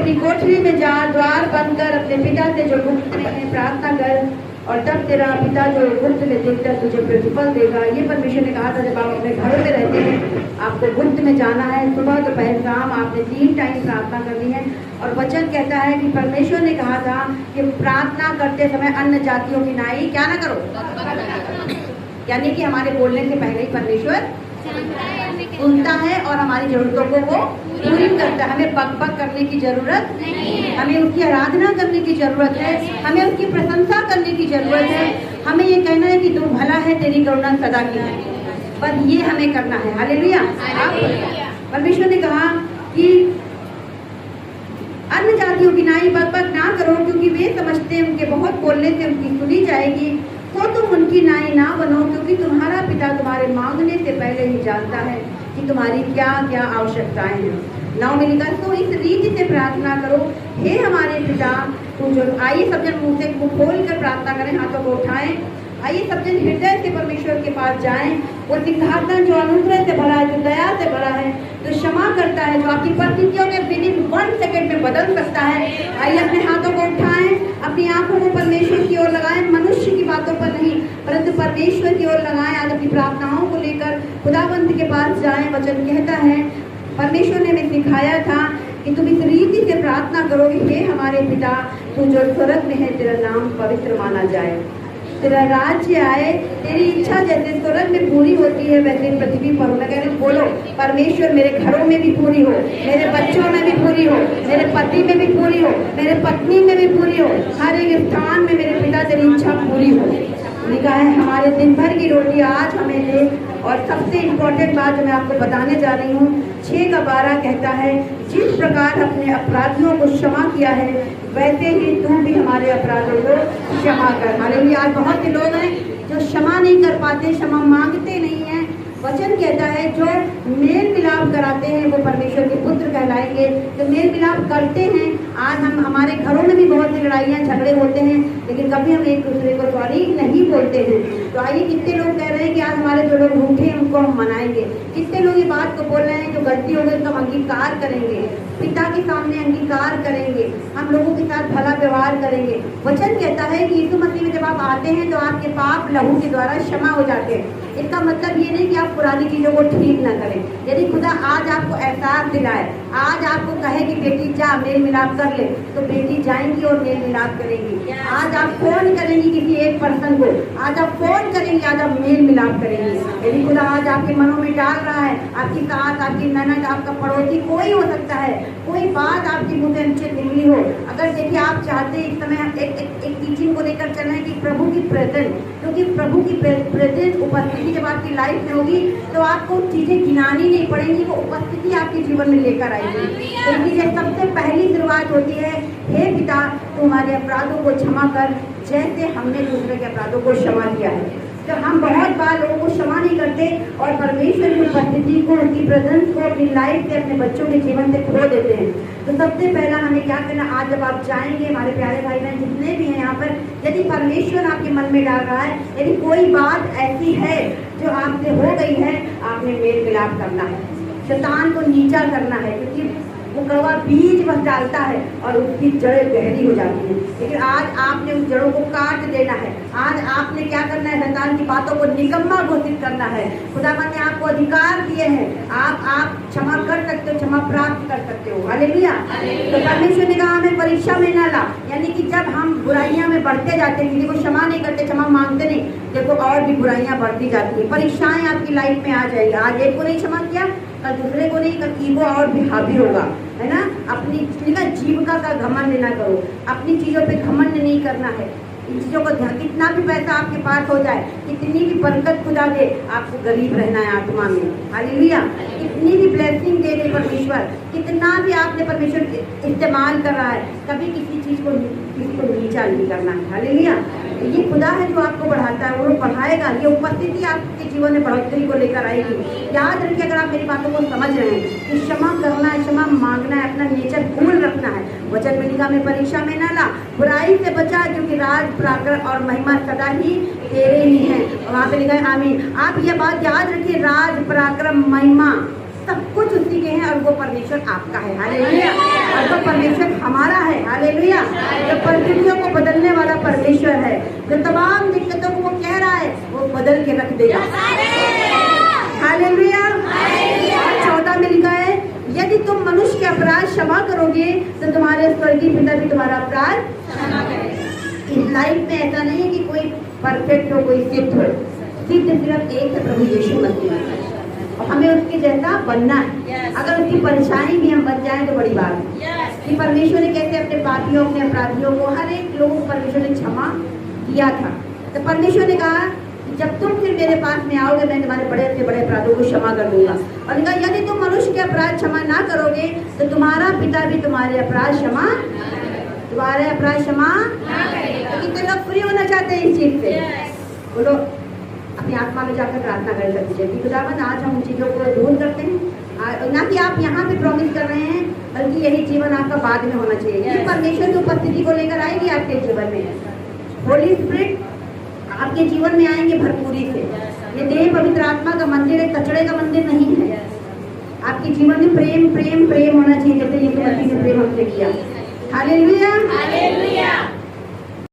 अपनी कोठरी में जा, द्वार बंद कर, अपने पिता से जो गुप्त में है प्रार्थना कर, और तब तेरा पिता जो गुप्त में देखता तुझे प्रतिफल देगा। ये परमेश्वर ने कहा था जब आप अपने घरों में रहते हैं, आपको गुप्त में जाना है। सुबह दोपहर शाम आपने 3 टाइम प्रार्थना करनी है। और वचन कहता है कि परमेश्वर ने कहा था कि प्रार्थना करते समय अन्य जातियों की नाई क्या ना करो, यानी कि हमारे बोलने से पहले ही परमेश्वर सुनता है और हमारी जरूरतों को वो पूरी करता है। हमें बक करने की जरूरत नहीं है, हमें उसकी आराधना करने की जरूरत है, हमें उसकी प्रशंसा करने की जरूरत है। हमें ये कहना है कि तू भला है, तेरी करुणा सदा की है, बस ये हमें करना है। हालेलुया। परमेश्वर ने कहा कि अन्य जातियों की नाई बक ना करो, क्योंकि वे समझते हैं उनके बहुत बोलने से उनकी सुनी जाएगी। तो तुम उनकी नाई ना बनो, क्योंकि तुम्हारा पिता तुम्हारे मांगने से पहले ही जानता है कि तुम्हारी क्या क्या आवश्यकताएं हैं। 9 में लिखा, तो इस रीति से प्रार्थना करो, हे हमारे पिता तू जो। आइए सब जन मुंह से मुंह खोल कर प्रार्थना करें, हाथों को उठाएं। आइए सब जन हृदय से परमेश्वर के पास जाएं। वो सिंहासन जो अनुग्रह से भरा है, जो दया से भरा है, जो क्षमा करता है, जो आपकी परिस्थितियों के विदिन 1 सेकंड में बदल सकता है। आइए अपने हाथों को उठाएं, अपनी आंखों को परमेश्वर की ओर लगाएं, मनुष्य की बातों पर नहीं परंतु परमेश्वर की ओर लगाएं। आज अपनी प्रार्थनाओं को लेकर खुदावंत के पास जाएं। वचन कहता है, परमेश्वर ने हमें सिखाया था कि तुम इस रीति से प्रार्थना करोगे, हे हमारे पिता तू जो स्वर्ग में है, तेरा नाम पवित्र माना जाए, तेरा राज्य आए, तेरी इच्छा जैसे स्वर्ग में पूरी होती है वैसे पृथ्वी पर हो। लगे बोलो, परमेश्वर मेरे घरों में भी पूरी हो, मेरे बच्चों में भी पूरी हो, मेरे पति में भी पूरी हो, मेरे पत्नी में भी पूरी हो, हर एक स्थान में मेरे पिता तेरी इच्छा पूरी हो। लिखा है, हमारे दिन भर की रोटी आज हमें दे। और सबसे इम्पोर्टेंट बात जो मैं आपको बताने जा रही हूँ, 6:12 कहता है, जिस प्रकार अपने अपराधियों को क्षमा किया है वैसे ही तू भी हमारे अपराधों को क्षमा कर। हालेलुया। आज बहुत से लोग हैं जो क्षमा नहीं कर पाते, क्षमा मांगते नहीं हैं। वचन कहता है, जो मेल मिलाप कराते हैं वो परमेश्वर के पुत्र कहलाएंगे। जो मेल मिलाप करते हैं, आज हम हमारे घरों में भी बहुत सी लड़ाइयाँ झगड़े होते हैं, लेकिन कभी हम एक दूसरे को सॉरी नहीं बोलते हैं। तो आइए, कितने लोग कह रहे हैं कि आज हमारे जो लोग रूठे हैं उनको हम मनाएंगे। कितने लोग ये बात को बोल रहे हैं, जो गलती हो गई उसका हम अंगीकार करेंगे, पिता के सामने अंगीकार करेंगे, हम लोगों के साथ भला व्यवहार करेंगे। वचन कहता है कि यीशु मसीह में जब आप आते हैं तो आपके पाप लहू के द्वारा क्षमा हो जाते हैं। इसका मतलब ये नहीं कि आप पुरानी चीजों को ठीक न करें। यदि खुदा आज आपको एहसास दिलाए, आज आपको कहे कि बेटी जा मेल मिलाप कर ले, तो बेटी जाएंगी और मेल मिलाप करेंगी। आज आप फोन करेंगी किसी एक पर्सन को, आज आप फोन करेंगी, आज आप मेल मिलाप करेंगी। यदि खुदा आज आपके मनों में डाल रहा है, आपकी सास, आपकी ननद, आपका पड़ोसी, कोई हो सकता है, कोई बात आपकी मुंह से नीचे निकली हो, अगर देखिए आप चाहते इस समय एक टीचिंग को लेकर चलना है कि प्रभु की प्रेजेंस, क्योंकि प्रभु की प्रेजेंस उपस्थिति जब आपकी लाइफ में होगी तो आपको चीजें गिनानी नहीं पड़ेंगी, वो उपस्थिति आपके जीवन में लेकर आएगी। तो इसलिए सबसे पहली शुरुआत होती है, हे पिता तू हमारे अपराधों को क्षमा कर जैसे हमने दूसरे के अपराधों को क्षमा किया है। तो हम बहुत बार लोगों को क्षमा नहीं करते और परमेश्वर की उपस्थिति को, उसकी प्रेजेंस को अपनी लाइफ से, अपने बच्चों के जीवन से खो देते हैं। तो सबसे पहला हमें क्या करना, आज जब आप जाएंगे, हमारे प्यारे भाई बहन जितने भी हैं यहाँ पर, यदि परमेश्वर आपके मन में डाल रहा है, यदि कोई बात ऐसी है जो आपसे हो गई है, आपने मेल मिलाप करना है, शैतान को नीचा करना है, क्योंकि वो कड़वा बीज बस डालता है और उसकी जड़ें गहरी हो जाती हैं। लेकिन आज आपने उस जड़ों को काट देना है। आज आपने क्या करना है, शैतान की बातों को निकम्मा घोषित करना है। खुदावन ने आपको अधिकार दिए हैं, आप क्षमा कर सकते हो, क्षमा प्राप्त कर सकते हो। हालेलुया। तो परमेश्वर ने कहा हमें परीक्षा में न ला, यानी कि जब हम बुराइयां में बढ़ते जाते हैं, किसी को क्षमा नहीं करते, क्षमा मांगते नहीं, देखो और भी बुराइयां बढ़ती जाती है, परीक्षाएं आपकी लाइफ में आ जाएगी। आज एक को नहीं क्षमा किया, कल दूसरे को नहीं, कल ईगो और भी हावी होगा, है ना। अपनी जीविका का घमंड ना करो, अपनी चीजों पे घमंड नहीं करना है। इन चीजों को कितना भी पैसा आपके पास हो जाए, कितनी भी बरकत खुदा दे, आपको गरीब रहना है आत्मा में। हालेलुया। कितनी भी ब्लेसिंग दे दे परमेश्वर, कितना भी आपने परमेश्वर इस्तेमाल कर रहा है, कभी किसी चीज को किसी को नीचा नहीं करना है। हालेलुया। ये खुदा है जो आपको बढ़ाता है, वो बढ़ाएगा। ये उपस्थिति आपके जीवन में बढ़ोतरी को लेकर आएगी। याद रखिए, अगर आप मेरी बातों को समझ रहे हैं कि क्षमा करना है, क्षमा मांगना है, अपना नेचर कूल रखना है। वचन में लिखा, में परीक्षा में न ला, बुराई से बचा, क्योंकि राज पराक्रम और महिमा सदा ही तेरे ही है। और वहाँ पे लिखा है आमीन। आप ये बात याद रखिए, राज पराक्रम महिमा सब कुछ उसी के हैं और वो परमेश्वर आपका है। हालेलुया। और वो परमेश्वर जो तमाम दिक्कतों को वो कह रहा है वो बदल के रख देगा। हालेलुया। 14 में लिखा है, यदि तुम मनुष्य के अपराध क्षमा करोगे तो तुम्हारे स्वर्गीय पिता भी तुम्हारा अपराध क्षमा करेगा। इस लाइफ में ऐसा नहीं है कि कोई परफेक्ट हो, कोई सिद्ध हो। सिद्ध सिर्फ एक है, प्रभु यीशु मसीह, और हमें उसके जैसा बनना है। अगर उसकी परछाई भी हम बन जाएं तो बड़ी बात है कि परमेश्वर ने कैसे अपने पापियों, अपने अपराधियों को, हर एक लोगों को परमेश्वर ने क्षमा किया था। तो परमेश्वर ने कहा कि जब तुम फिर मेरे पास में आओगे मैं तुम्हारे बड़े से बड़े अपराधों को क्षमा कर दूंगा। और कहा यदि तुम मनुष्य के अपराध क्षमा ना करोगे तो तुम्हारा पिता भी तुम्हारे अपराध क्षमा कितने लोग फ्री होना चाहते हैं इस चीज से? बोलो, अपनी आत्मा में जाकर प्रार्थना कर सकते हैं, खुदावंद आज हम उन चीजों को दूर करते हैं। ना कि आप यहाँ पे प्रॉमिस कर रहे हैं, बल्कि यही जीवन आपका बाद में होना चाहिए। ये परमेश्वर की उपस्थिति को लेकर आएगी आपके जीवन में। होली स्पिरिट आपके जीवन में आएंगे भरपूरी से। ये देह पवित्र आत्मा का मंदिर है, कचड़े का मंदिर नहीं है। आपके जीवन में प्रेम प्रेम प्रेम होना चाहिए, जैसे यीशु मसीह ने प्रेम हमसे किया। हालेलुया।